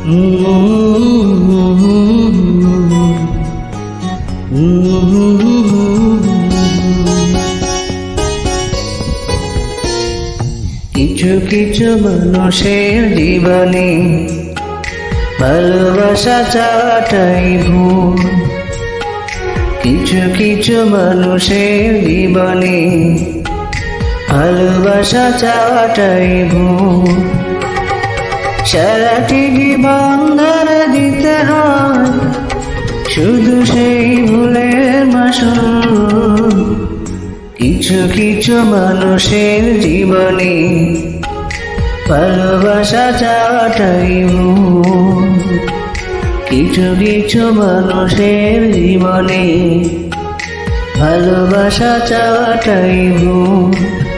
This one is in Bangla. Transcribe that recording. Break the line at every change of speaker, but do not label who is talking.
কিছু কিছু মানুষের জীবনে ভালোবাসা চাওয়াটাই ভুল। কিছু কিছু মানুষের জীবনে ভালোবাসা চাওয়াটাই ভুল। সারাটি জীবন ধরে দিতে হয় শুধু সেই ভুলের মাসুল। কিছু কিছু মানুষের জীবনে ভালোবাসা চাওয়াটাই ভুল। কিছু কিছু মানুষের জীবনে ভালোবাসা চাওয়াটাই ভুল।